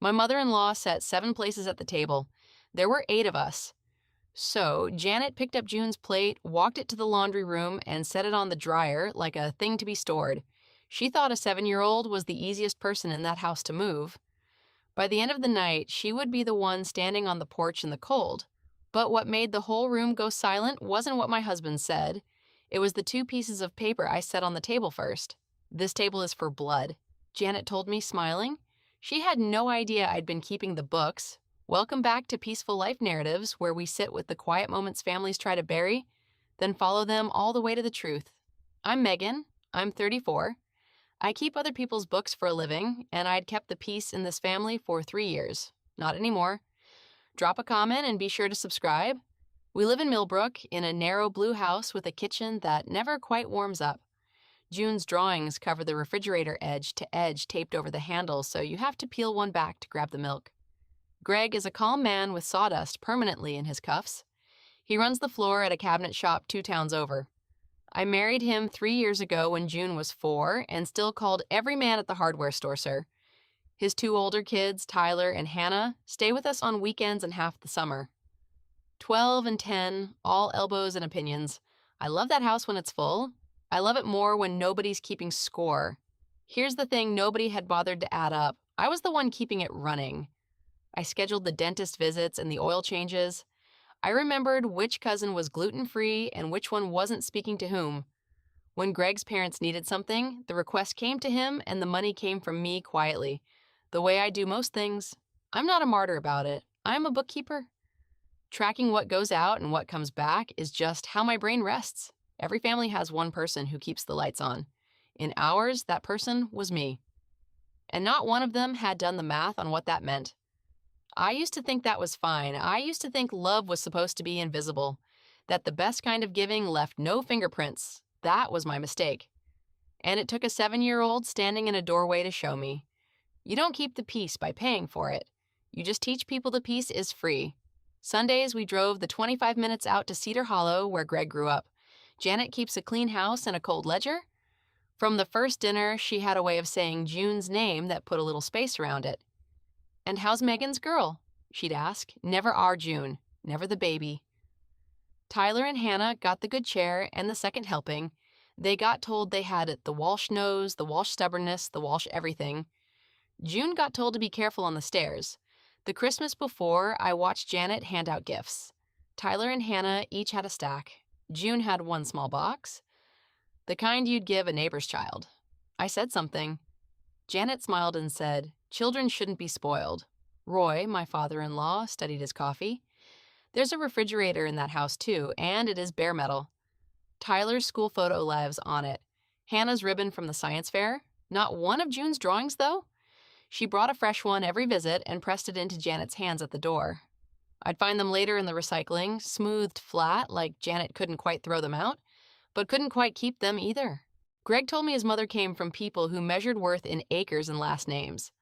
My mother-in-law set 7 places at the table. There were 8 of us. So Janet picked up June's plate, walked it to the laundry room, and set it on the dryer like a thing to be stored. She thought a 7-year-old was the easiest person in that house to move. By the end of the night, she would be the one standing on the porch in the cold. But what made the whole room go silent wasn't what my husband said. It was the 2 pieces of paper I set on the table first. "This table is for blood," Janet told me, smiling. She had no idea I'd been keeping the books. Welcome back to Peaceful Life Narratives, where we sit with the quiet moments families try to bury, then follow them all the way to the truth. I'm Megan. I'm 34. I keep other people's books for a living, and I'd kept the peace in this family for 3 years. Not anymore. Drop a comment and be sure to subscribe. We live in Millbrook, in a narrow blue house with a kitchen that never quite warms up. June's drawings cover the refrigerator edge to edge taped over the handle, so you have to peel one back to grab the milk. Greg is a calm man with sawdust permanently in his cuffs. He runs the floor at a cabinet shop 2 towns over. I married him 3 years ago when June was 4 and still called every man at the hardware store sir. His 2 older kids, Tyler and Hannah, stay with us on weekends and half the summer. 12 and 10, all elbows and opinions. I love that house when it's full. I love it more when nobody's keeping score. Here's the thing nobody had bothered to add up. I was the one keeping it running. I scheduled the dentist visits and the oil changes. I remembered which cousin was gluten-free and which one wasn't speaking to whom. When Greg's parents needed something, the request came to him and the money came from me quietly. The way I do most things. I'm not a martyr about it. I'm a bookkeeper. Tracking what goes out and what comes back is just how my brain rests. Every family has one person who keeps the lights on. In ours, that person was me. And not one of them had done the math on what that meant. I used to think that was fine. I used to think love was supposed to be invisible, that the best kind of giving left no fingerprints. That was my mistake. And it took a 7-year-old standing in a doorway to show me. You don't keep the peace by paying for it. You just teach people the peace is free. Sundays, we drove the 25 minutes out to Cedar Hollow, where Greg grew up. Janet keeps a clean house and a cold ledger. From the first dinner, she had a way of saying June's name that put a little space around it. "And how's Megan's girl?" she'd ask. Never our June, never the baby. Tyler and Hannah got the good chair and the second helping. They got told they had it, the Walsh nose, the Walsh stubbornness, the Walsh everything. June got told to be careful on the stairs. The Christmas before, I watched Janet hand out gifts. Tyler and Hannah each had a stack. June had one small box, the kind you'd give a neighbor's child. I said something. Janet smiled and said, "Children shouldn't be spoiled." Roy, my father-in-law, studied his coffee. There's a refrigerator in that house too, and it is bare metal. Tyler's school photo lives on it. Hannah's ribbon from the science fair. Not one of June's drawings, though. She brought a fresh one every visit and pressed it into Janet's hands at the door. I'd find them later in the recycling, smoothed flat, like Janet couldn't quite throw them out, but couldn't quite keep them either. Greg told me his mother came from people who measured worth in acres and last names.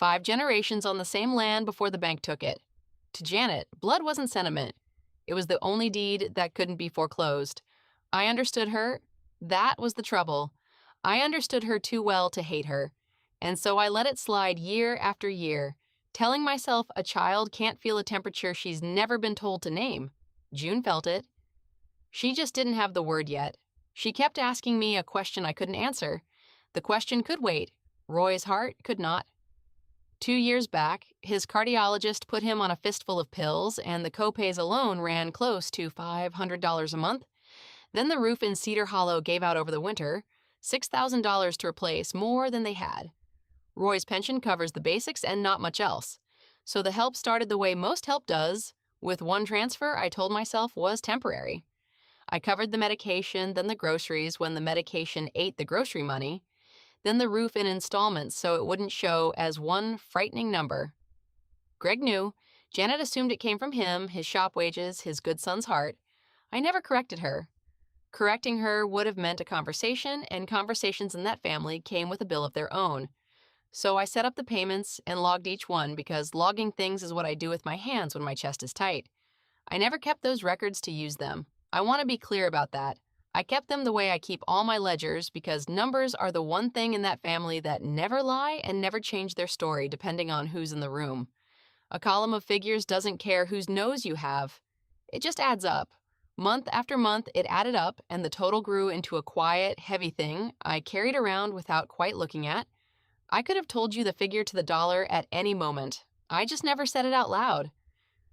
5 generations on the same land before the bank took it. To Janet, blood wasn't sentiment. It was the only deed that couldn't be foreclosed. I understood her. That was the trouble. I understood her too well to hate her. And so I let it slide year after year, telling myself a child can't feel a temperature she's never been told to name. June felt it. She just didn't have the word yet. She kept asking me a question I couldn't answer. The question could wait. Roy's heart could not. 2 years back, his cardiologist put him on a fistful of pills, and the copays alone ran close to $500 a month. Then the roof in Cedar Hollow gave out over the winter, $6,000 to replace more than they had. Roy's pension covers the basics and not much else. So the help started the way most help does, with one transfer I told myself was temporary. I covered the medication, then the groceries when the medication ate the grocery money, then the roof in installments so it wouldn't show as one frightening number. Greg knew. Janet assumed it came from him, his shop wages, his good son's heart. I never corrected her. Correcting her would have meant a conversation, and conversations in that family came with a bill of their own. So I set up the payments and logged each one because logging things is what I do with my hands when my chest is tight. I never kept those records to use them. I want to be clear about that. I kept them the way I keep all my ledgers because numbers are the one thing in that family that never lie and never change their story depending on who's in the room. A column of figures doesn't care whose nose you have. It just adds up. Month after month, it added up, and the total grew into a quiet, heavy thing I carried around without quite looking at. I could have told you the figure to the dollar at any moment. I just never said it out loud.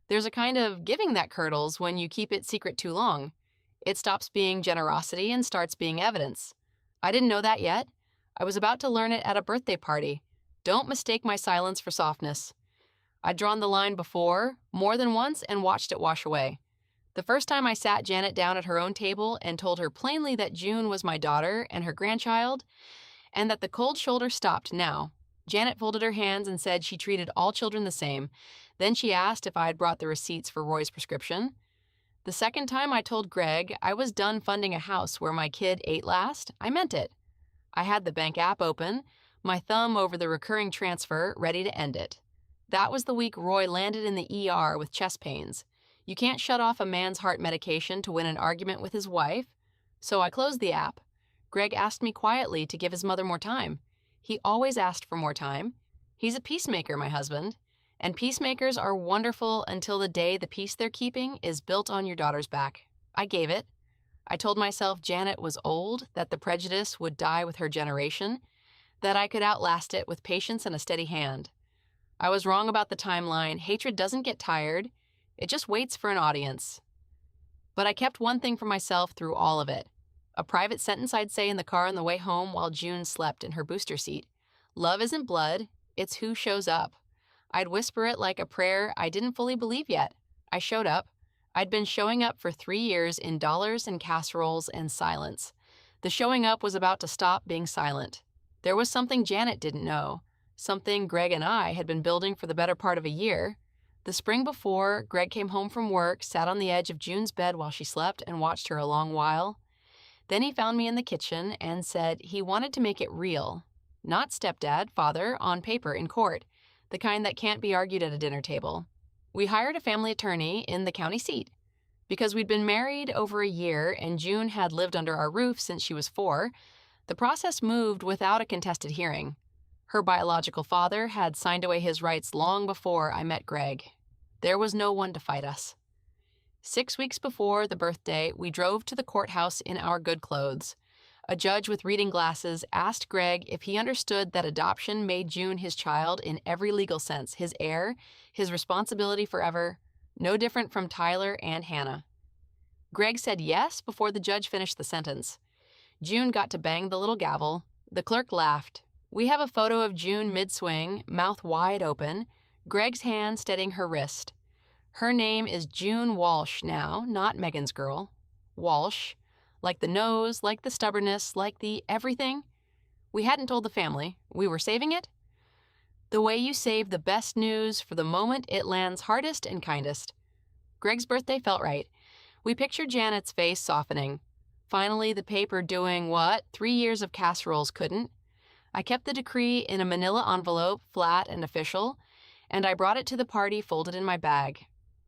There's a kind of giving that curdles when you keep it secret too long. It stops being generosity and starts being evidence. I didn't know that yet. I was about to learn it at a birthday party. Don't mistake my silence for softness. I'd drawn the line before, more than once, and watched it wash away. The first time I sat Janet down at her own table and told her plainly that June was my daughter and her grandchild, and that the cold shoulder stopped now. Janet folded her hands and said she treated all children the same. Then she asked if I had brought the receipts for Roy's prescription. The second time I told Greg I was done funding a house where my kid ate last, I meant it. I had the bank app open, my thumb over the recurring transfer, ready to end it. That was the week Roy landed in the ER with chest pains. You can't shut off a man's heart medication to win an argument with his wife. So I closed the app. Greg asked me quietly to give his mother more time. He always asked for more time. He's a peacemaker, my husband. And peacemakers are wonderful until the day the peace they're keeping is built on your daughter's back. I gave it. I told myself Janet was old, that the prejudice would die with her generation, that I could outlast it with patience and a steady hand. I was wrong about the timeline. Hatred doesn't get tired. It just waits for an audience. But I kept one thing for myself through all of it. A private sentence I'd say in the car on the way home while June slept in her booster seat. Love isn't blood, it's who shows up. I'd whisper it like a prayer I didn't fully believe yet. I showed up. I'd been showing up for 3 years in dollars and casseroles and silence. The showing up was about to stop being silent. There was something Janet didn't know, something Greg and I had been building for the better part of a year. The spring before, Greg came home from work, sat on the edge of June's bed while she slept, and watched her a long while. Then he found me in the kitchen and said he wanted to make it real. Not stepdad, father, on paper in court, the kind that can't be argued at a dinner table. We hired a family attorney in the county seat. Because we'd been married over a year and June had lived under our roof since she was 4, the process moved without a contested hearing. Her biological father had signed away his rights long before I met Greg. There was no one to fight us. 6 weeks before the birthday, we drove to the courthouse in our good clothes. A judge with reading glasses asked Greg if he understood that adoption made June his child in every legal sense, his heir, his responsibility forever, no different from Tyler and Hannah. Greg said yes before the judge finished the sentence. June got to bang the little gavel. The clerk laughed. We have a photo of June mid-swing, mouth wide open, Greg's hand steadying her wrist. Her name is June Walsh now, not Megan's girl. Walsh. Like the nose, like the stubbornness, like the everything. We hadn't told the family. We were saving it. The way you save the best news for the moment it lands hardest and kindest. Greg's birthday felt right. We pictured Janet's face softening. Finally, the paper doing what 3 years of casseroles couldn't. I kept the decree in a manila envelope, flat and official, and I brought it to the party folded in my bag.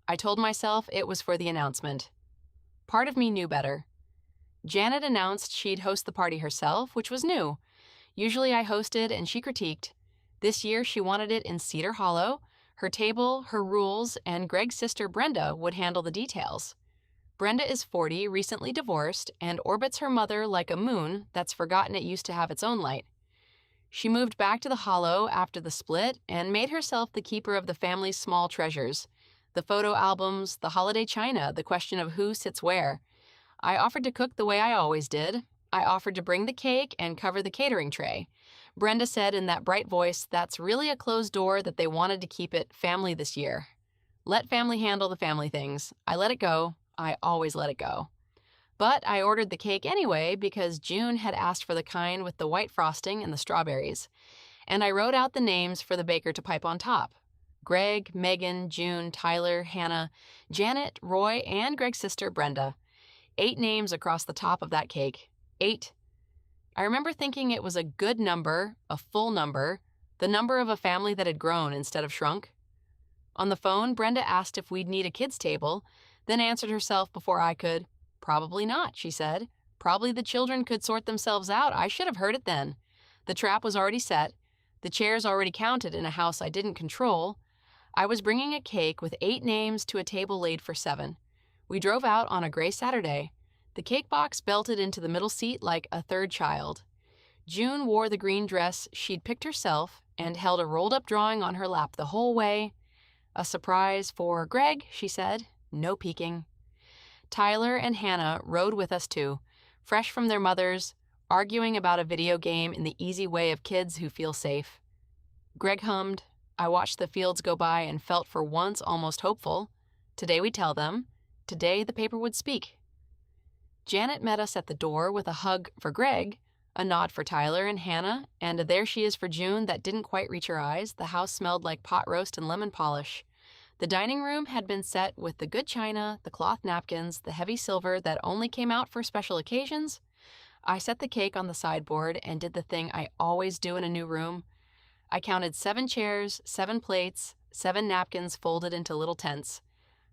I told myself it was for the announcement. Part of me knew better. Janet announced she'd host the party herself, which was new. Usually I hosted and she critiqued. This year she wanted it in Cedar Hollow. Her table, her rules, and Greg's sister Brenda would handle the details. Brenda is 40, recently divorced, and orbits her mother like a moon that's forgotten it used to have its own light. She moved back to the Hollow after the split and made herself the keeper of the family's small treasures. The photo albums, the holiday china, the question of who sits where. I offered to cook the way I always did. I offered to bring the cake and cover the catering tray. Brenda said in that bright voice that's really a closed door that they wanted to keep it family this year. Let family handle the family things. I let it go. I always let it go. But I ordered the cake anyway because June had asked for the kind with the white frosting and the strawberries. And I wrote out the names for the baker to pipe on top. Greg, Megan, June, Tyler, Hannah, Janet, Roy, and Greg's sister Brenda. 8 names across the top of that cake. 8. I remember thinking it was a good number, a full number, the number of a family that had grown instead of shrunk. On the phone, Brenda asked if we'd need a kids' table, then answered herself before I could. Probably not, she said. Probably the children could sort themselves out. I should have heard it then. The trap was already set. The chairs already counted in a house I didn't control. I was bringing a cake with 8 names to a table laid for 7. We drove out on a gray Saturday. The cake box belted into the middle seat like a third child. June wore the green dress she'd picked herself and held a rolled-up drawing on her lap the whole way. "A surprise for Greg," she said. No peeking. Tyler and Hannah rode with us too, fresh from their mothers, arguing about a video game in the easy way of kids who feel safe. Greg hummed. I watched the fields go by and felt for once almost hopeful. Today we'd tell them. Today the paper would speak. Janet met us at the door with a hug for Greg, a nod for Tyler and Hannah, and a there she is for June that didn't quite reach her eyes. The house smelled like pot roast and lemon polish. The dining room had been set with the good china, the cloth napkins, the heavy silver that only came out for special occasions. I set the cake on the sideboard and did the thing I always do in a new room. I counted 7 chairs, 7 plates, 7 napkins folded into little tents.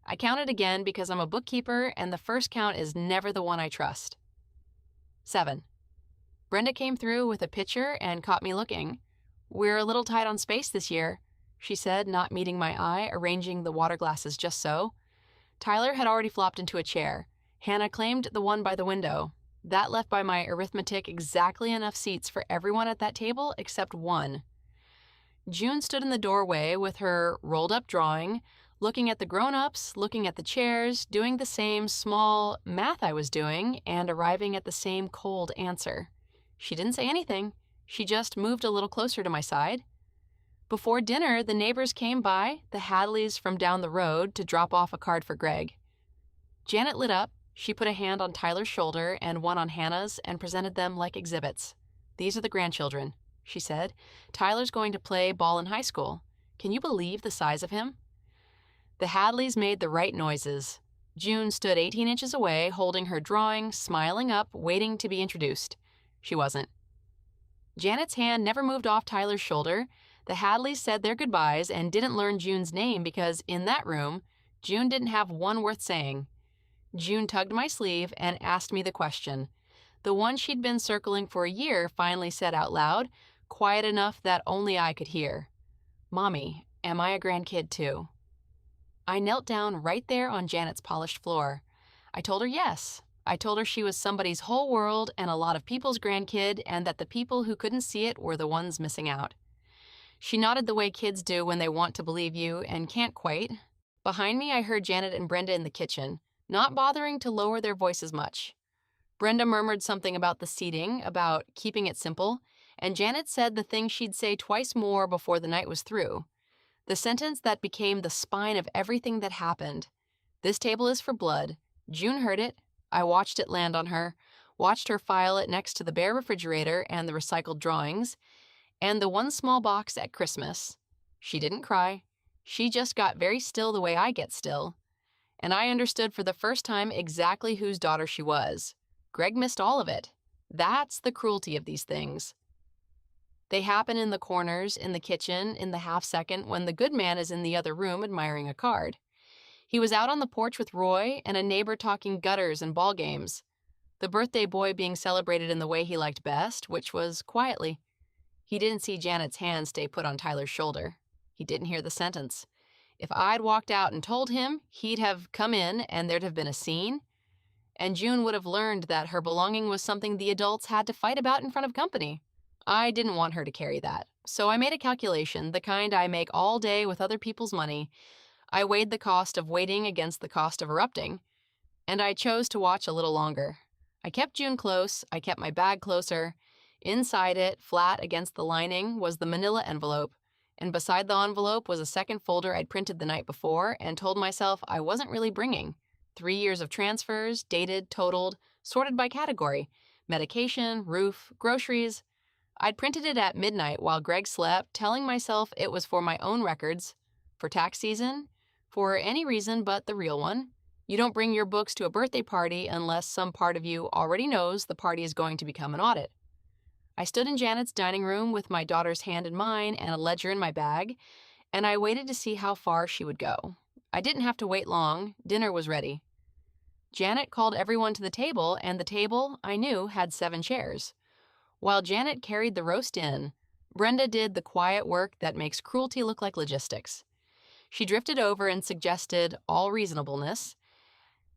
I counted again because I'm a bookkeeper and the first count is never the one I trust. 7. Brenda came through with a pitcher and caught me looking. "We're a little tight on space this year," she said, not meeting my eye, arranging the water glasses just so. Tyler had already flopped into a chair. Hannah claimed the one by the window. That left by my arithmetic exactly enough seats for everyone at that table except one. June stood in the doorway with her rolled-up drawing, looking at the grown-ups, looking at the chairs, doing the same small math I was doing, and arriving at the same cold answer. She didn't say anything. She just moved a little closer to my side. Before dinner, the neighbors came by, the Hadleys from down the road, to drop off a card for Greg. Janet lit up. She put a hand on Tyler's shoulder and one on Hannah's and presented them like exhibits. "These are the grandchildren," she said. "Tyler's going to play ball in high school. Can you believe the size of him?" The Hadleys made the right noises. June stood 18 inches away, holding her drawing, smiling up, waiting to be introduced. She wasn't. Janet's hand never moved off Tyler's shoulder. The Hadleys said their goodbyes and didn't learn June's name because, in that room, June didn't have one worth saying. June tugged my sleeve and asked me the question. The one she'd been circling for a year finally said out loud, quiet enough that only I could hear. "Mommy, am I a grandkid too?" I knelt down right there on Janet's polished floor. I told her yes. I told her she was somebody's whole world and a lot of people's grandkid, and that the people who couldn't see it were the ones missing out. She nodded the way kids do when they want to believe you and can't quite. Behind me, I heard Janet and Brenda in the kitchen, not bothering to lower their voices much. Brenda murmured something about the seating, about keeping it simple, and Janet said the thing she'd say twice more before the night was through. The sentence that became the spine of everything that happened. "This table is for blood." June heard it. I watched it land on her, watched her file it next to the bare refrigerator and the recycled drawings, and the one small box at Christmas. She didn't cry. She just got very still the way I get still. And I understood for the first time exactly whose daughter she was. Greg missed all of it. That's the cruelty of these things. They happen in the corners, in the kitchen, in the half-second when the good man is in the other room admiring a card. He was out on the porch with Roy and a neighbor talking gutters and ball games. The birthday boy being celebrated in the way he liked best, which was quietly. He didn't see Janet's hand stay put on Tyler's shoulder. He didn't hear the sentence. If I'd walked out and told him, he'd have come in and there'd have been a scene. And June would have learned that her belonging was something the adults had to fight about in front of company. I didn't want her to carry that. So I made a calculation, the kind I make all day with other people's money. I weighed the cost of waiting against the cost of erupting, and I chose to watch a little longer. I kept June close, I kept my bag closer. Inside it, flat against the lining, was the manila envelope, and beside the envelope was a second folder I'd printed the night before and told myself I wasn't really bringing. 3 years of transfers, dated, totaled, sorted by category, medication, roof, groceries. I'd printed it at midnight while Greg slept, telling myself it was for my own records, for tax season, for any reason but the real one. You don't bring your books to a birthday party unless some part of you already knows the party is going to become an audit. I stood in Janet's dining room with my daughter's hand in mine and a ledger in my bag, and I waited to see how far she would go. I didn't have to wait long. Dinner was ready. Janet called everyone to the table, and the table, I knew, had 7 chairs. While Janet carried the roast in, Brenda did the quiet work that makes cruelty look like logistics. She drifted over and suggested, all reasonableness,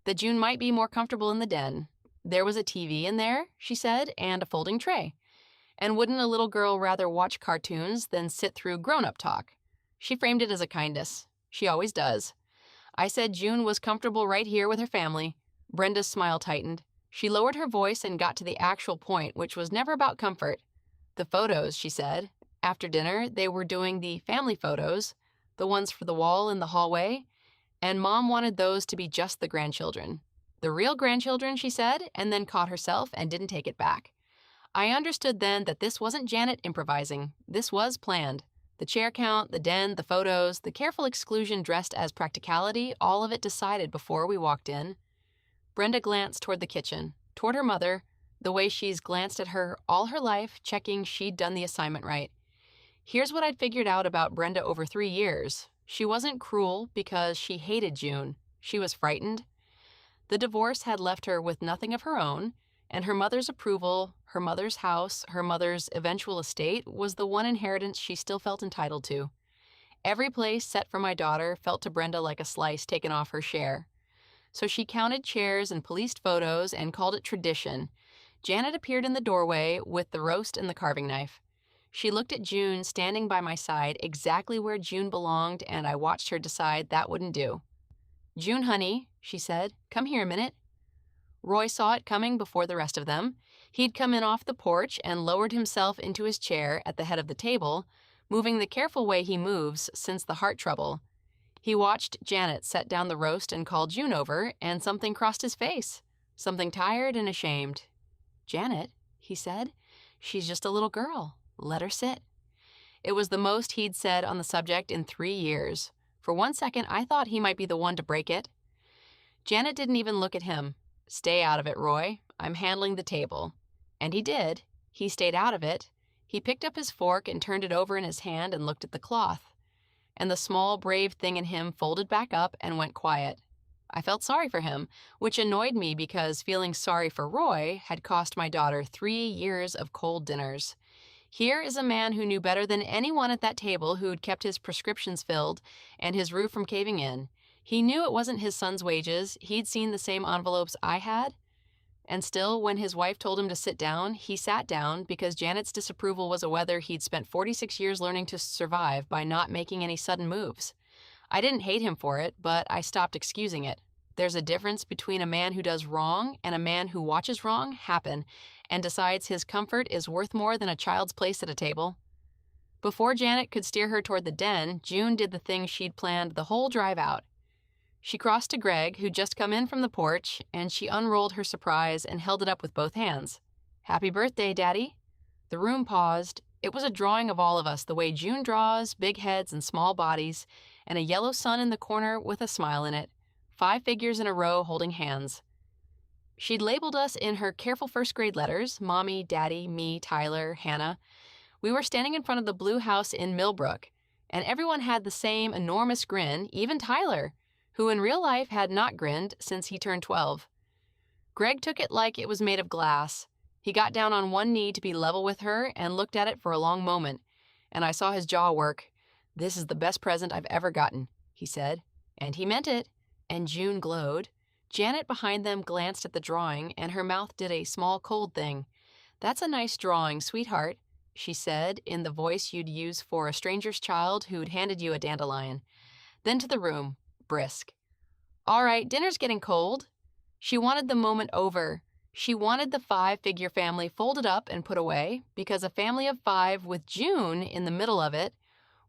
that June might be more comfortable in the den. There was a TV in there, she said, and a folding tray. And wouldn't a little girl rather watch cartoons than sit through grown-up talk? She framed it as a kindness. She always does. I said June was comfortable right here with her family. Brenda's smile tightened. She lowered her voice and got to the actual point, which was never about comfort. The photos, she said. After dinner, they were doing the family photos, the ones for the wall in the hallway, and Mom wanted those to be just the grandchildren. The real grandchildren, she said, and then caught herself and didn't take it back. I understood then that this wasn't Janet improvising. This was planned. The chair count, the den, the photos, the careful exclusion dressed as practicality, all of it decided before we walked in. Brenda glanced toward the kitchen, toward her mother, the way she's glanced at her all her life, checking she'd done the assignment right. Here's what I'd figured out about Brenda over 3 years. She wasn't cruel because she hated June. She was frightened. The divorce had left her with nothing of her own, and her mother's approval, her mother's house, her mother's eventual estate was the one inheritance she still felt entitled to. Every place set for my daughter felt to Brenda like a slice taken off her share. So she counted chairs and policed photos and called it tradition. Janet appeared in the doorway with the roast and the carving knife. She looked at June standing by my side exactly where June belonged, and I watched her decide that wouldn't do. "June, honey," she said, "come here a minute." Roy saw it coming before the rest of them. He'd come in off the porch and lowered himself into his chair at the head of the table, moving the careful way he moves since the heart trouble. He watched Janet set down the roast and call June over, and something crossed his face, something tired and ashamed. "Janet," he said, "she's just a little girl. Let her sit." It was the most he'd said on the subject in 3 years. For one second, I thought he might be the one to break it. Janet didn't even look at him. "Stay out of it, Roy. I'm handling the table." And he did. He stayed out of it. He picked up his fork and turned it over in his hand and looked at the cloth. And the small, brave thing in him folded back up and went quiet. I felt sorry for him, which annoyed me because feeling sorry for Roy had cost my daughter 3 years of cold dinners. Here is a man who knew better than anyone at that table who'd kept his prescriptions filled and his roof from caving in. He knew it wasn't his son's wages. He'd seen the same envelopes I had. And still, when his wife told him to sit down, he sat down because Janet's disapproval was a weather he'd spent 46 years learning to survive by not making any sudden moves. I didn't hate him for it, but I stopped excusing it. There's a difference between a man who does wrong and a man who watches wrong happen and decides his comfort is worth more than a child's place at a table. Before Janet could steer her toward the den, June did the thing she'd planned the whole drive out. She crossed to Greg, who'd just come in from the porch, and she unrolled her surprise and held it up with both hands. "Happy birthday, Daddy." The room paused. It was a drawing of all of us, the way June draws, big heads and small bodies, and a yellow sun in the corner with a smile in it. 5 figures in a row holding hands. She'd labeled us in her careful first-grade letters, Mommy, Daddy, me, Tyler, Hannah. We were standing in front of the blue house in Millbrook, and everyone had the same enormous grin, even Tyler, who in real life had not grinned since he turned 12. Greg took it like it was made of glass. He got down on one knee to be level with her and looked at it for a long moment, and I saw his jaw work. "This is the best present I've ever gotten," he said. And he meant it, and June glowed. Janet behind them glanced at the drawing, and her mouth did a small cold thing. "That's a nice drawing, sweetheart," she said in the voice you'd use for a stranger's child who'd handed you a dandelion. Then to the room, brisk. "All right, dinner's getting cold." She wanted the moment over. She wanted the 5-figure family folded up and put away, because a family of 5 with June in the middle of it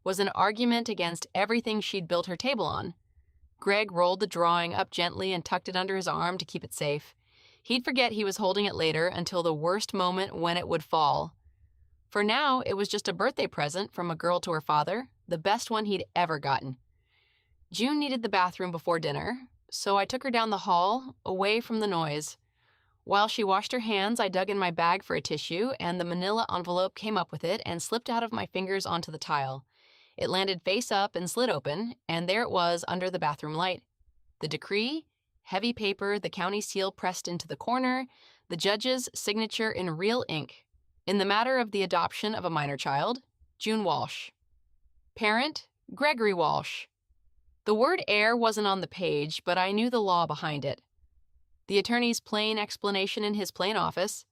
was an argument against everything she'd built her table on. Greg rolled the drawing up gently and tucked it under his arm to keep it safe. He'd forget he was holding it later until the worst moment when it would fall. For now, it was just a birthday present from a girl to her father, the best one he'd ever gotten. June needed the bathroom before dinner, so I took her down the hall, away from the noise. While she washed her hands, I dug in my bag for a tissue, and the manila envelope came up with it and slipped out of my fingers onto the tile. It landed face up and slid open, and there it was under the bathroom light. The decree, heavy paper, the county seal pressed into the corner, the judge's signature in real ink. In the matter of the adoption of a minor child, June Walsh. Parent, Gregory Walsh. The word heir wasn't on the page, but I knew the law behind it. The attorney's plain explanation in his plain office.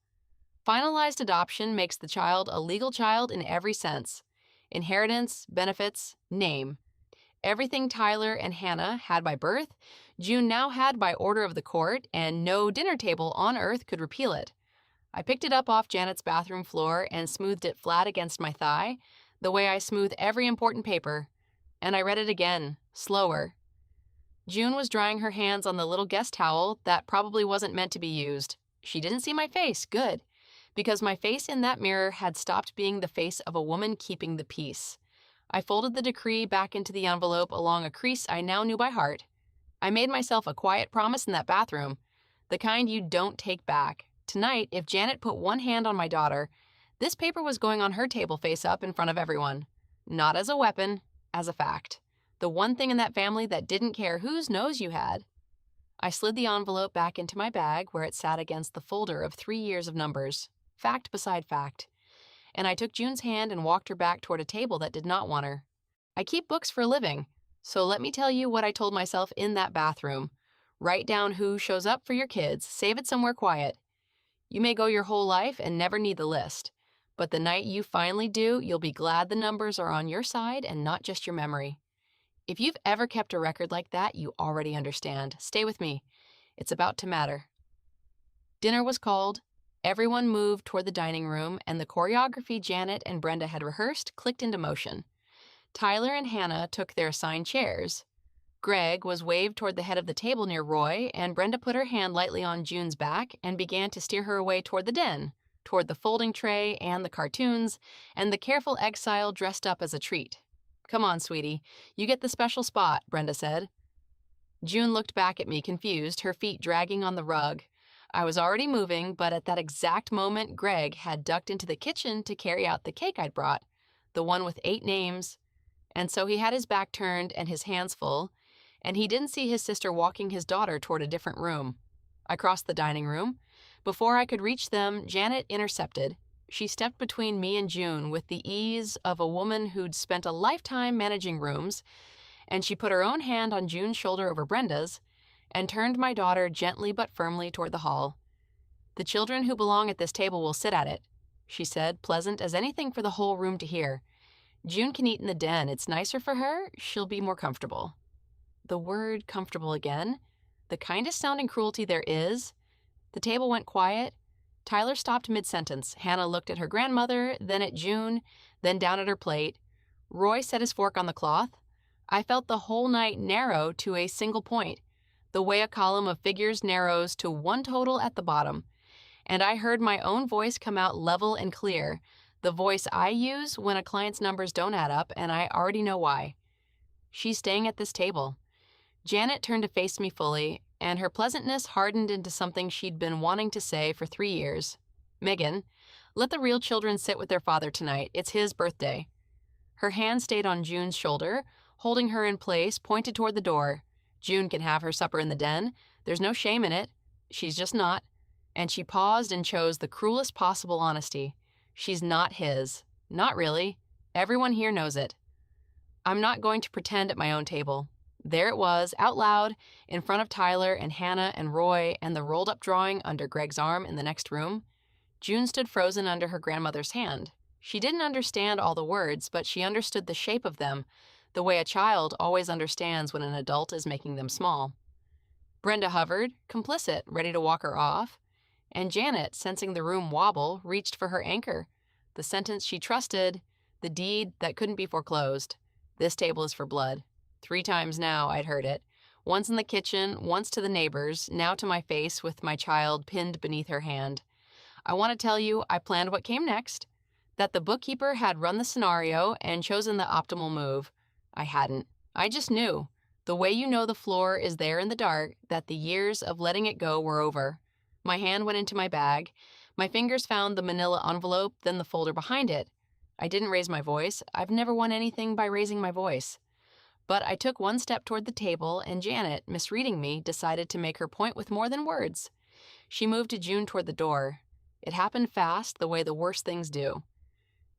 Finalized adoption makes the child a legal child in every sense. Inheritance, benefits, name. Everything Tyler and Hannah had by birth, June now had by order of the court, and no dinner table on earth could repeal it. I picked it up off Janet's bathroom floor and smoothed it flat against my thigh, the way I smooth every important paper. And I read it again, slower. June was drying her hands on the little guest towel that probably wasn't meant to be used. She didn't see my face, good, because my face in that mirror had stopped being the face of a woman keeping the peace. I folded the decree back into the envelope along a crease I now knew by heart. I made myself a quiet promise in that bathroom, the kind you don't take back. Tonight, if Janet put one hand on my daughter, this paper was going on her table face up in front of everyone. Not as a weapon, as a fact. The one thing in that family that didn't care whose nose you had. I slid the envelope back into my bag where it sat against the folder of 3 years of numbers, fact beside fact. And I took June's hand and walked her back toward a table that did not want her. I keep books for a living, so let me tell you what I told myself in that bathroom. Write down who shows up for your kids, save it somewhere quiet. You may go your whole life and never need the list, but the night you finally do, you'll be glad the numbers are on your side and not just your memory. If you've ever kept a record like that, you already understand. Stay with me. It's about to matter. Dinner was called. Everyone moved toward the dining room, and the choreography Janet and Brenda had rehearsed clicked into motion. Tyler and Hannah took their assigned chairs. Greg was waved toward the head of the table near Roy, and Brenda put her hand lightly on June's back and began to steer her away toward the den, toward the folding tray and the cartoons, and the careful exile dressed up as a treat. "Come on, sweetie. You get the special spot," Brenda said. June looked back at me, confused, her feet dragging on the rug. I was already moving, but at that exact moment, Greg had ducked into the kitchen to carry out the cake I'd brought, the one with 8 names. And so he had his back turned and his hands full, and he didn't see his sister walking his daughter toward a different room. I crossed the dining room. Before I could reach them, Janet intercepted. She stepped between me and June with the ease of a woman who'd spent a lifetime managing rooms, and she put her own hand on June's shoulder over Brenda's and turned my daughter gently but firmly toward the hall. "The children who belong at this table will sit at it," she said, pleasant as anything for the whole room to hear. "June can eat in the den. It's nicer for her. She'll be more comfortable." The word comfortable again. The kindest sounding cruelty there is. The table went quiet. Tyler stopped mid-sentence. Hannah looked at her grandmother, then at June, then down at her plate. Roy set his fork on the cloth. I felt the whole night narrow to a single point, the way a column of figures narrows to one total at the bottom. And I heard my own voice come out level and clear, the voice I use when a client's numbers don't add up, and I already know why. "She's staying at this table." Janet turned to face me fully, and her pleasantness hardened into something she'd been wanting to say for 3 years. "Megan, let the real children sit with their father tonight. It's his birthday." Her hand stayed on June's shoulder, holding her in place, pointed toward the door. "June can have her supper in the den. There's no shame in it. She's just not." And she paused and chose the cruelest possible honesty. "She's not his. Not really. Everyone here knows it." I'm not going to pretend at my own table. There it was, out loud, in front of Tyler and Hannah and Roy and the rolled-up drawing under Greg's arm in the next room. June stood frozen under her grandmother's hand. She didn't understand all the words, but she understood the shape of them, the way a child always understands when an adult is making them small. Brenda hovered, complicit, ready to walk her off, and Janet, sensing the room wobble, reached for her anchor, the sentence she trusted, the deed that couldn't be foreclosed. "This table is for blood." 3 times now I'd heard it. Once in the kitchen, once to the neighbors, now to my face with my child pinned beneath her hand. I want to tell you I planned what came next, that the bookkeeper had run the scenario and chosen the optimal move. I hadn't. I just knew, the way you know the floor is there in the dark, that the years of letting it go were over. My hand went into my bag. My fingers found the manila envelope, then the folder behind it. I didn't raise my voice. I've never won anything by raising my voice. But I took one step toward the table, and Janet, misreading me, decided to make her point with more than words. She moved to June toward the door. It happened fast, the way the worst things do.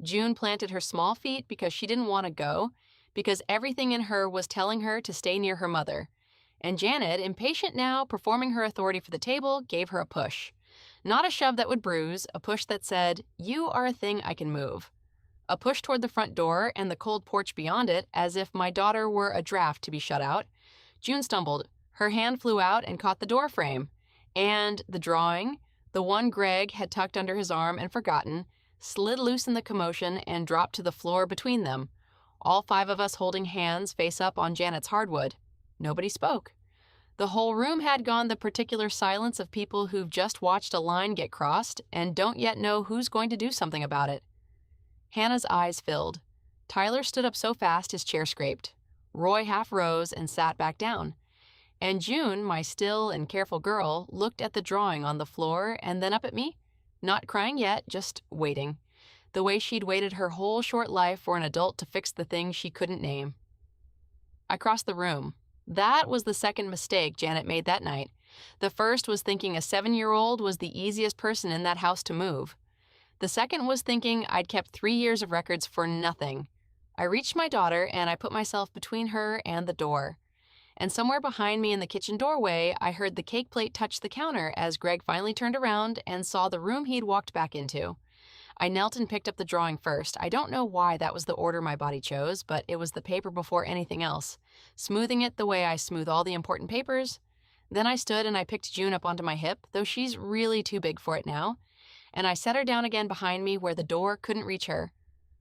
June planted her small feet because she didn't want to go, because everything in her was telling her to stay near her mother. And Janet, impatient now, performing her authority for the table, gave her a push. Not a shove that would bruise, a push that said, "You are a thing I can move." A push toward the front door and the cold porch beyond it, as if my daughter were a draft to be shut out. June stumbled. Her hand flew out and caught the door frame. And the drawing, the one Greg had tucked under his arm and forgotten, slid loose in the commotion and dropped to the floor between them. All 5 of us holding hands face up on Janet's hardwood. Nobody spoke. The whole room had gone the particular silence of people who've just watched a line get crossed and don't yet know who's going to do something about it. Hannah's eyes filled. Tyler stood up so fast his chair scraped. Roy half rose and sat back down. And June, my still and careful girl, looked at the drawing on the floor and then up at me. Not crying yet, just waiting. The way she'd waited her whole short life for an adult to fix the thing she couldn't name. I crossed the room. That was the second mistake Janet made that night. The first was thinking a 7-year-old was the easiest person in that house to move. The second was thinking I'd kept 3 years of records for nothing. I reached my daughter and I put myself between her and the door. And somewhere behind me in the kitchen doorway, I heard the cake plate touch the counter as Greg finally turned around and saw the room he'd walked back into. I knelt and picked up the drawing first. I don't know why that was the order my body chose, but it was the paper before anything else, smoothing it the way I smooth all the important papers. Then I stood and I picked June up onto my hip, though she's really too big for it now, and I set her down again behind me where the door couldn't reach her.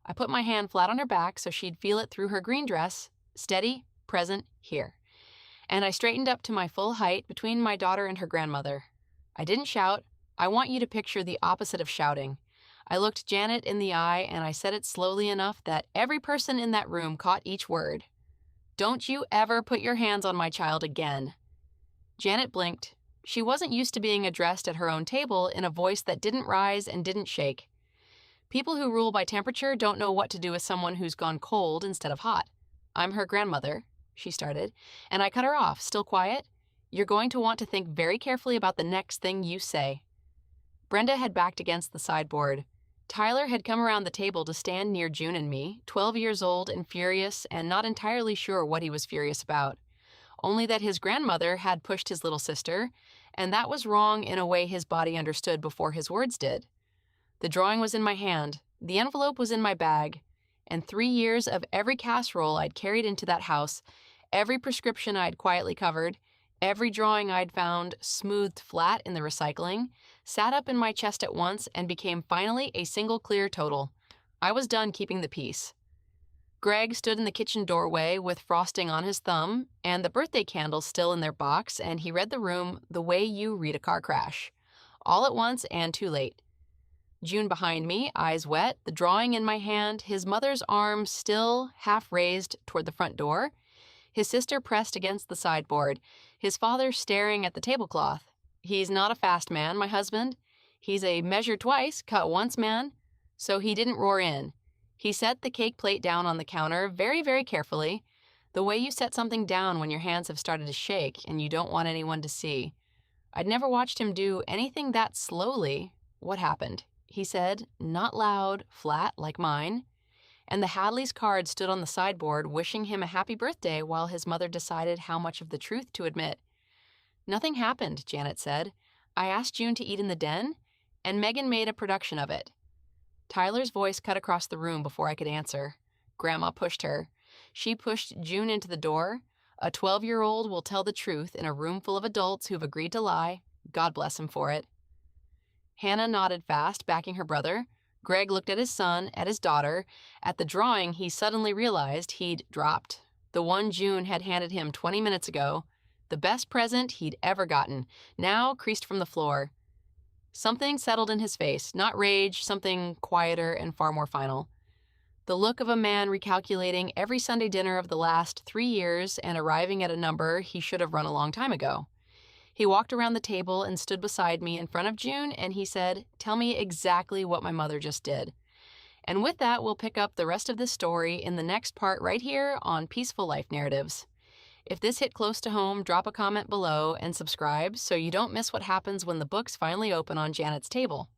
I put my hand flat on her back so she'd feel it through her green dress, steady, present, here. And I straightened up to my full height between my daughter and her grandmother. I didn't shout. I want you to picture the opposite of shouting. I looked Janet in the eye and I said it slowly enough that every person in that room caught each word. Don't you ever put your hands on my child again. Janet blinked. She wasn't used to being addressed at her own table in a voice that didn't rise and didn't shake. People who rule by temperature don't know what to do with someone who's gone cold instead of hot. I'm her grandmother, she started, and I cut her off, still quiet. You're going to want to think very carefully about the next thing you say. Brenda had backed against the sideboard. Tyler had come around the table to stand near June and me, 12 years old and furious and not entirely sure what he was furious about. Only that his grandmother had pushed his little sister, and that was wrong in a way his body understood before his words did. The drawing was in my hand, the envelope was in my bag, and 3 years of every casserole I'd carried into that house, every prescription I'd quietly covered, every drawing I'd found smoothed flat in the recycling, sat up in my chest at once and became finally a single clear total. I was done keeping the peace. Greg stood in the kitchen doorway with frosting on his thumb and the birthday candles still in their box, and he read the room the way you read a car crash. All at once and too late. June behind me, eyes wet, the drawing in my hand, his mother's arm still half raised toward the front door, his sister pressed against the sideboard, his father staring at the tablecloth. He's not a fast man, my husband. He's a measure twice, cut once man. So he didn't roar in. He set the cake plate down on the counter very, very carefully, the way you set something down when your hands have started to shake and you don't want anyone to see. I'd never watched him do anything that slowly. What happened? He said, not loud, flat like mine. And the Hadley's card stood on the sideboard wishing him a happy birthday while his mother decided how much of the truth to admit. Nothing happened, Janet said. I asked June to eat in the den, and Megan made a production of it. Tyler's voice cut across the room before I could answer. Grandma pushed her. She pushed June into the door. A 12-year-old will tell the truth in a room full of adults who've agreed to lie. God bless him for it. Hannah nodded fast, backing her brother. Greg looked at his son, at his daughter. At the drawing, he suddenly realized he'd dropped. The one June had handed him 20 minutes ago. The best present he'd ever gotten, now creased from the floor. Something settled in his face, not rage, something quieter and far more final. The look of a man recalculating every Sunday dinner of the last 3 years and arriving at a number he should have run a long time ago. He walked around the table and stood beside me in front of June, and he said, "Tell me exactly what my mother just did." And with that, we'll pick up the rest of this story in the next part right here on Peaceful Life Narratives. If this hit close to home, drop a comment below and subscribe so you don't miss what happens when the books finally open on Janet's table.